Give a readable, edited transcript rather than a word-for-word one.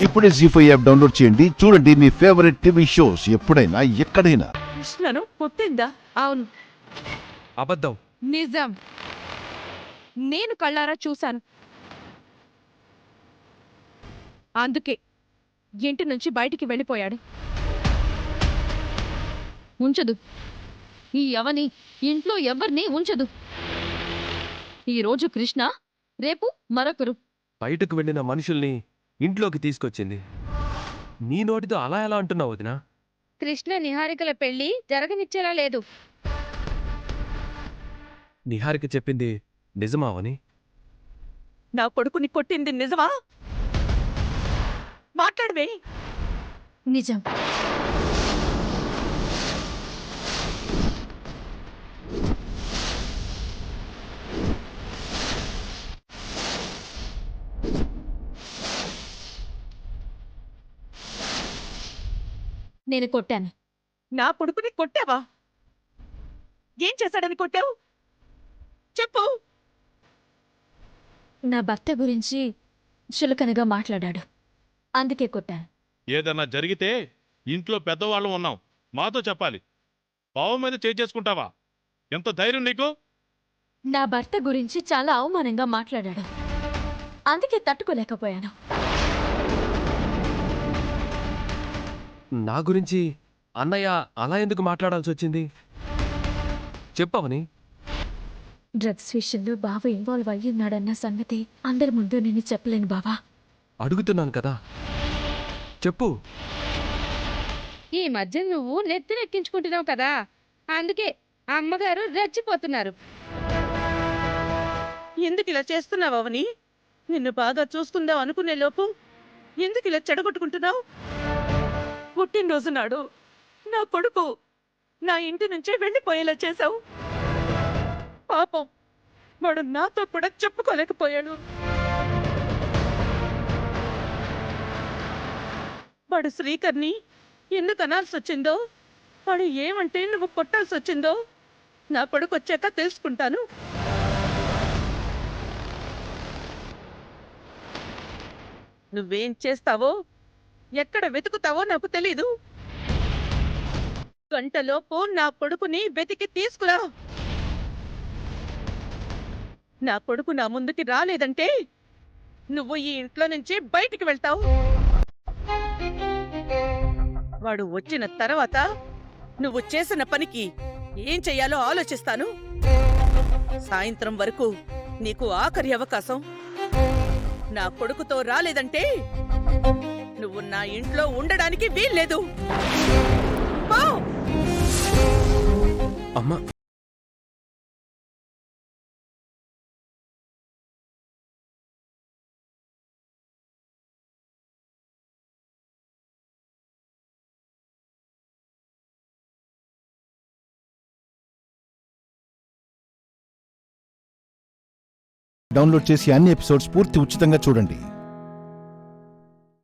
ఇప్పుడే జీ5 app download చేయండి. చూడండి మీ ఫేవరెట్ టీవీ షోస్ ఎప్పుడైనా ఎక్కడైనా. కృష్ణను కొట్టిందా? అవును, అబద్ధం. నిజం. నేను కళ్ళారా చూశాను. అందుకే ఇంటి నుంచి బయటికి వెళ్ళిపోయాడు. ఉంచదు, ఈ అవని ఇంట్లో ఎవరిని ఉంచదు. ఈరోజు కృష్ణ, రేపు మరొకరు. బయటకు వెళ్ళిన మనుషుల్ని ఇంట్లోకి తీసుకొచ్చింది. నీ నోటితో అలా ఎలా అంటున్నావు వదినా? కృష్ణ నిహారికల పెళ్లి జరగనిచ్చేలా లేదు. నిహారిక చెప్పింది నిజమావని? నా కొడుకుని కొట్టింది నిజమా? మాట్లాడవే. నిజం. నేను కొట్టాను. నా కొడుకుని కొట్టావా? ఏం చేశాడని కొట్టావు? చెప్పు. నా భర్త గురించి చులకనగా మాట్లాడాడు, అందుకే కొట్టాను. ఏదన్నా జరిగితే ఇంట్లో పెద్దవాళ్ళం ఉన్నాం, మాతో చెప్పాలి. పావు మీద చేసుకుంటావా? ఎంత ధైర్యం నీకు? నా భర్త గురించి చాలా అవమానంగా మాట్లాడాడు, అందుకే తట్టుకోలేకపోయాను. నా గురించి అన్నయ్య అలా ఎందుకు మాట్లాడాల్సి వచ్చింది? చెప్పవని. డ్రగ్స్ విషయంలో బావ ఇన్వాల్వ్ అయ్యున్నాడన్న సంగతి అందరి ముందు నేను చెప్పలేను బావా. అడుగుతున్నాను కదా, చెప్పు. ఈ మధ్య నువ్వు నెత్తినెక్కించుకుంటున్నావు కదా, అందుకే అమ్మగారు రెచ్చిపోతున్నారు. ఎందుకు ఇలా చేస్తున్నావు అవని? నిన్ను బాగా చూసుకుందాం అనుకునే లోపు ఎందుకు ఇలా చెడగొట్టుకుంటున్నావు? పుట్టినరోజు నాడు నా కొడుకు నా ఇంటి నుంచే వెళ్ళిపోయేలా చేశావు. పాపం, వాడు నాతో కూడా చెప్పుకోలేకపోయాడు. వాడు శ్రీకర్ని ఎందుకు అనాల్సి వచ్చిందో, వాడు ఏమంటే నువ్వు కొట్టాల్సి వచ్చిందో నా కొడుకు వచ్చాక తెలుసుకుంటాను. నువ్వేం చేస్తావో, ఎక్కడ వెతుకుతావో నాకు తెలీదు. గంటలోపు నా కొడుకుని వెతికి తీసుకురా. నా కొడుకు నా ముందుకి రాలేదంటే నువ్వు ఈ ఇంట్లో నుంచి బయటికి వెళ్తావు. వాడు వచ్చిన తర్వాత నువ్వు చేసిన పనికి ఏం చెయ్యాలో ఆలోచిస్తాను. సాయంత్రం వరకు నీకు ఆఖరి అవకాశం. నా కొడుకుతో రాలేదంటే నువ్వు నా ఇంట్లో ఉండడానికి వీల్లేదు. పో. అమ్మా, డౌన్లోడ్ చేసి అన్ని ఎపిసోడ్స్ పూర్తి ఉచితంగా చూడండి.